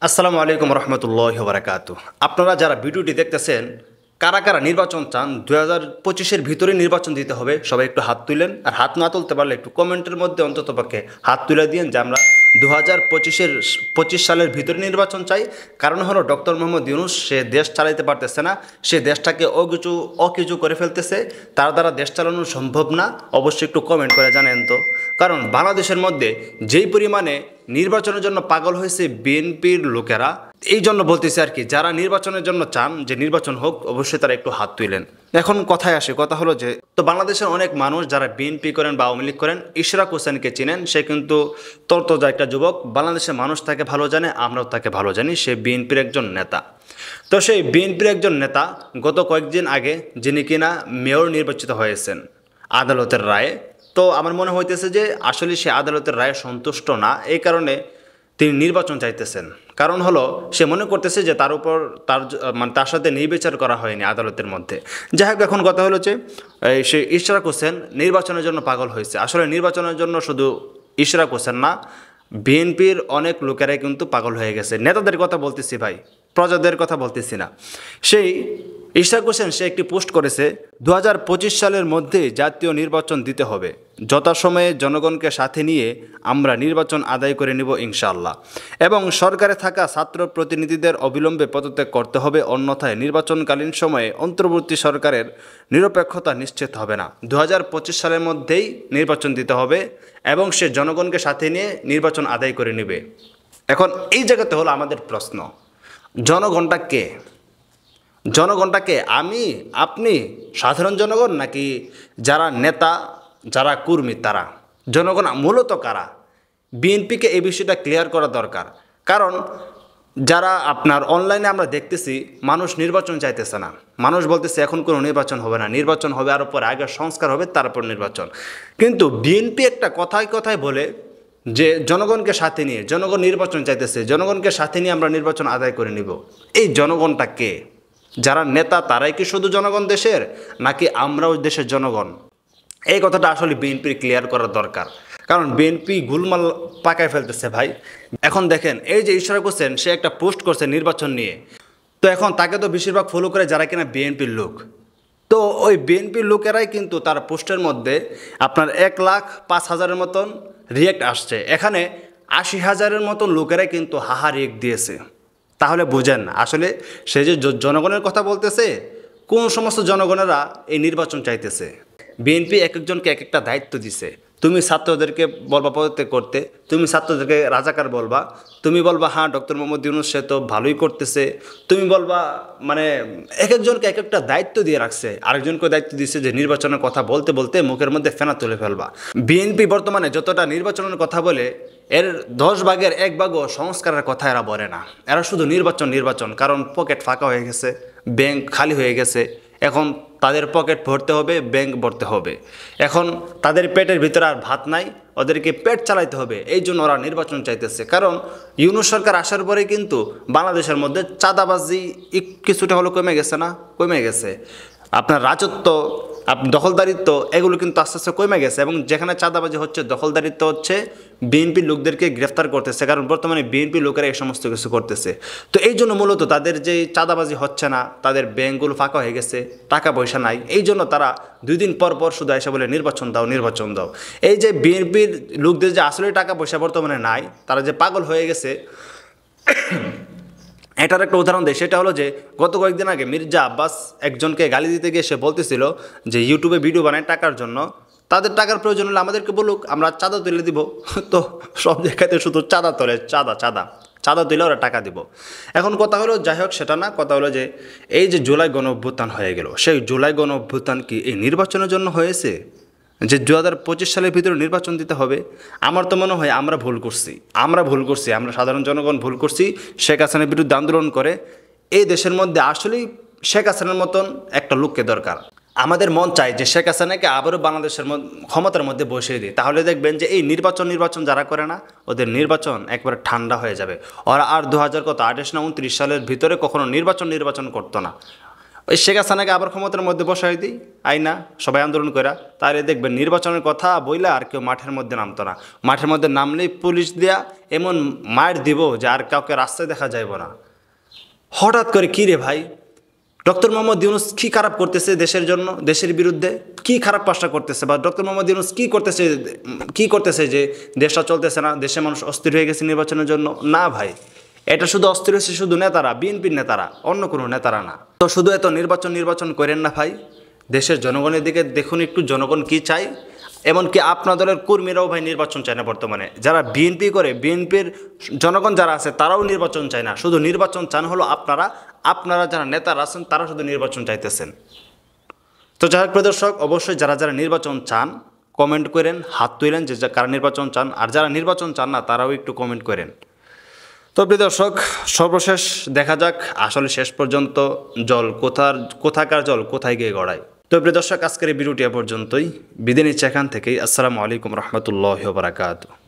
আসসালামু আলাইকুম রহমতুল্লাহি ওয়া বারাকাতুহু। আপনারা যারা ভিডিওটি দেখতেছেন, কারা কারা নির্বাচন চান 2025-এর ভিতরে নির্বাচন দিতে হবে, সবাই একটু হাত তুলেন। আর হাত না তুলতে পারলে একটু কমেন্টের মধ্যে অন্ততপক্ষে হাত তুলে দিন যে আমরা 2025 সালের ভিতরে নির্বাচন চাই। কারণ হলো ডক্টর মোহাম্মদ ইউনূস সে দেশ চালাইতে পারতেছে না, সে দেশটাকে অকিছু করে ফেলতেছে, তার দ্বারা দেশ চালানো সম্ভব না। অবশ্যই একটু কমেন্ট করে জানেন তো। কারণ বাংলাদেশের মধ্যে যেই পরিমাণে নির্বাচনের জন্য পাগল হয়েছে বিএনপির লোকেরা, এই জন্য বলতেছি আর কি, যারা নির্বাচনের জন্য চান যে নির্বাচন হোক, অবশ্যই তারা একটু হাত তুলেন। এখন কথায় আসে, কথা হলো যে তো বাংলাদেশের অনেক মানুষ যারা বিএনপি করেন বা আওয়ামী লীগ করেন, ইশরাক হোসেনকে চিনেন। সে কিন্তু তরতাজা একটা যুবক, বাংলাদেশের মানুষ তাকে ভালো জানে, আমরাও তাকে ভালো জানি। সে বিএনপির একজন নেতা। তো সেই বিএনপির একজন নেতা গত কয়েকদিন আগে যিনি কিনা মেয়র নির্বাচিত হয়েছেন আদালতের রায়ে, তো আমার মনে হইতেছে যে আসলে সে আদালতের রায়ে সন্তুষ্ট না, এই কারণে তিনি নির্বাচন চাইতেছেন। কারণ হলো সে মনে করতেছে যে তার উপর তার সাথে নির্বিচার করা হয়নি আদালতের মধ্যে। যাই হোক, এখন কথা হলো যে সে ইশরাক হোসেন নির্বাচনের জন্য পাগল হয়েছে। আসলে নির্বাচনের জন্য শুধু ইশরাক হোসেন না, বিএনপির অনেক লোকেরাই কিন্তু পাগল হয়ে গেছে। নেতাদের কথা বলতেছি ভাই, প্রজাদের কথা বলতেছি না। সেই ইশরাক হোসেন সে একটি পোস্ট করেছে, 2025 সালের মধ্যে জাতীয় নির্বাচন দিতে হবে, যথাসময়ে জনগণকে সাথে নিয়ে আমরা নির্বাচন আদায় করে নেব ইনশাআল্লাহ, এবং সরকারে থাকা ছাত্র প্রতিনিধিদের অবিলম্বে পদত্যাগ করতে হবে, অন্যথায় নির্বাচনকালীন সময়ে অন্তর্বর্তী সরকারের নিরপেক্ষতা নিশ্চিত হবে না। 2025 সালের মধ্যেই নির্বাচন দিতে হবে এবং সে জনগণকে সাথে নিয়ে নির্বাচন আদায় করে নেবে। এখন এই জায়গাতে হলো আমাদের প্রশ্ন, জনগণটা কে? জনগণটাকে আমি, আপনি, সাধারণ জনগণ, নাকি যারা নেতা, যারা কর্মী, তারা? জনগণ মূলত কারা? বিএনপিকে এই বিষয়টা ক্লিয়ার করা দরকার। কারণ যারা আপনার অনলাইনে আমরা দেখতেছি, মানুষ নির্বাচন চাইতেছে না। মানুষ বলতেছে এখন কোনো নির্বাচন হবে না, নির্বাচন হবে আরও পরে, আগে সংস্কার হবে তারপর নির্বাচন। কিন্তু বিএনপি একটা কথায় কথায় বলে যে জনগণকে সাথে নিয়ে, জনগণ নির্বাচন চাইতেছে, জনগণকে সাথে নিয়ে আমরা নির্বাচন আদায় করে নিব। এই জনগণটা কে? যারা নেতা তারাই কি শুধু জনগণ দেশের, নাকি আমরাও দেশের জনগণ? এই কথাটা আসলে বিএনপির ক্লিয়ার করা দরকার। কারণ বিএনপি গোলমাল পাকায় ফেলতেছে ভাই। এখন দেখেন, এই যে ইশরাক হোসেন সে একটা পোস্ট করছে নির্বাচন নিয়ে, তো এখন তাকে তো বেশিরভাগ ফলো করে যারা কিনা বিএনপির লোক। তো ওই বিএনপির লোকেরাই কিন্তু তার পোস্টের মধ্যে আপনার 1,05,000-এর মতন রিয়েক্ট আসছে। এখানে 80,000-এর মতন লোকেরাই কিন্তু হাহা রিয়েক্ট দিয়েছে। তাহলে বুঝেন আসলে সে যে জনগণের কথা বলতেছে, কোন সমস্ত জনগণেরা এই নির্বাচন চাইতেছে। বিএনপি এক একজনকে এক একটা দায়িত্ব দিছে। তুমি ছাত্রদেরকে বলবা পদত্যাগ করতে, তুমি ছাত্রদেরকে রাজাকার বলবা, তুমি বলবা হ্যাঁ ডক্টর মোহাম্মদ ইউনূস সে তো ভালোই করতেছে, তুমি বলবা, মানে এক একজনকে এক একটা দায়িত্ব দিয়ে রাখছে। আরেকজনকে দায়িত্ব দিচ্ছে যে নির্বাচনের কথা বলতে বলতে মুখের মধ্যে ফেনা তুলে ফেলবা। বিএনপি বর্তমানে যতটা নির্বাচনের কথা বলে, এর 10 ভাগের 1 ভাগও সংস্কারের কথা এরা বলে না। এরা শুধু নির্বাচন নির্বাচন, কারণ পকেট ফাঁকা হয়ে গেছে, ব্যাংক খালি হয়ে গেছে। এখন তাদের পকেট ভরতে হবে, ব্যাংক ভরতে হবে। এখন তাদের পেটের ভিতরে আর ভাত নাই, ওদেরকে পেট চালাইতে হবে। এই জন্য ওরা নির্বাচন চাইতেছে। কারণ ইউনূস সরকার আসার পরে কিন্তু বাংলাদেশের মধ্যে চাঁদাবাজি কিছুটা হলো কমে গেছে না? কমে গেছে। আপনার রাজত্ব, দখলদারিত্ব, এগুলো কিন্তু আস্তে আস্তে কমে গেছে। এবং যেখানে চাঁদাবাজি হচ্ছে, দখলদারিত্ব হচ্ছে, বিএনপির লোকদেরকে গ্রেফতার করতেছে। কারণ বর্তমানে বিএনপির লোকেরা এই সমস্ত কিছু করতেছে। তো এই জন্য মূলত তাদের যে চাঁদাবাজি হচ্ছে না, তাদের ব্যাংকগুলো ফাঁকা হয়ে গেছে, টাকা পয়সা নাই, এই জন্য তারা 2 দিন পর পর শুধু এসে বলে নির্বাচন দাও, নির্বাচন দাও। এই যে বিএনপির লোকদের যে আসলে টাকা পয়সা বর্তমানে নাই, তারা যে পাগল হয়ে গেছে, এটার একটা উদাহরণ দেয়। সেটা হলো যে গত কয়েকদিন আগে মির্জা আব্বাস একজনকে গালি দিতে গিয়ে সে বলতেছিল যে ইউটিউবে ভিডিও বানায় টাকার জন্য, তাদের টাকার প্রয়োজন হলে আমাদেরকে বলুক, আমরা চাঁদা তুলে দিব। তো সব জায়গাতে শুধু চাঁদা তোলে, চাঁদা তুলে ওরা টাকা দিব। এখন কথা হলো, যাই হোক সেটা না, কথা হলো যে এই যে জুলাই গণ অভ্যুত্থান হয়ে গেল, সেই জুলাই গণ অভ্যুত্থান কি এই নির্বাচনের জন্য হয়েছে যে 2025 সালের ভিতরে নির্বাচন দিতে হবে? আমার তো মনে হয় আমরা ভুল করছি, আমরা সাধারণ জনগণ ভুল করছি। শেখ হাসিনার বিরুদ্ধে আন্দোলন করে এই দেশের মধ্যে আসলেই শেখ হাসিনার মতন একটা লোককে দরকার। আমাদের মন চায় যে শেখ হাসিনাকে আবারও বাংলাদেশের ক্ষমতার মধ্যে বসিয়ে দিই। তাহলে দেখবেন যে এই নির্বাচন যারা করে না, ওদের নির্বাচন একবারে ঠান্ডা হয়ে যাবে। ওরা আর 2028 না 29 সালের ভিতরে কখনো নির্বাচন করতো না। ওই শেখ হাসিনাকে আবার ক্ষমতার মধ্যে বসাই দিই আইনা সবাই আন্দোলন করা, তাহলে দেখবেন নির্বাচনের কথা বইলা আর কেউ মাঠের মধ্যে নামতো না। মাঠের মধ্যে নামলেই পুলিশ দেয়া এমন মার দিব যে আর কাউকে রাস্তায় দেখা যাইব না। হঠাৎ করে কী রে ভাই, ডক্টর মোহাম্মদ ইউনূস কী খারাপ করতেছে দেশের জন্য, দেশের বিরুদ্ধে কী খারাপ কাজটা করতেছে, বা ডক্টর মোহাম্মদ ইউনূস কী করতেছে যে দেশটা চলতেছে না, দেশের মানুষ অস্থির হয়ে গেছে নির্বাচনের জন্য? না ভাই, এটা শুধু অস্থির হয়েছে শুধু নেতারা, বিএনপির নেতারা, অন্য কোনো নেতারা না। তো শুধু এত নির্বাচন করেন না ভাই, দেশের জনগণের দিকে দেখুন একটু, জনগণ কি চায়। এমনকি আপনার দলের কর্মীরাও ভাই নির্বাচন চায় না বর্তমানে, যারা বিএনপি করে, বিএনপির জনগণ যারা আছে তারাও নির্বাচন চায় না। শুধু নির্বাচন চান হলো আপনারা যারা নেতারা আছেন তারা শুধু নির্বাচন চাইতেছেন। তো যাই হোক প্রিয় দর্শক, অবশ্যই যারা নির্বাচন চান কমেন্ট করেন, হাত তুলেন যে কারা নির্বাচন চান, আর যারা নির্বাচন চান না তারাও একটু কমেন্ট করেন। তো প্রিয় দর্শক, সর্বশেষ দেখা যাক আসলে শেষ পর্যন্ত কোথাকার জল কোথায় গিয়ে গড়ায়। তো প্রিয় দর্শক, আজকের এই ভিডিওটি এ পর্যন্তই, বিদায় নিচ্ছি এখান থেকেই। আসসালামু আলাইকুম রহমতুল্লাহি ওয়া বারাকাতুহু।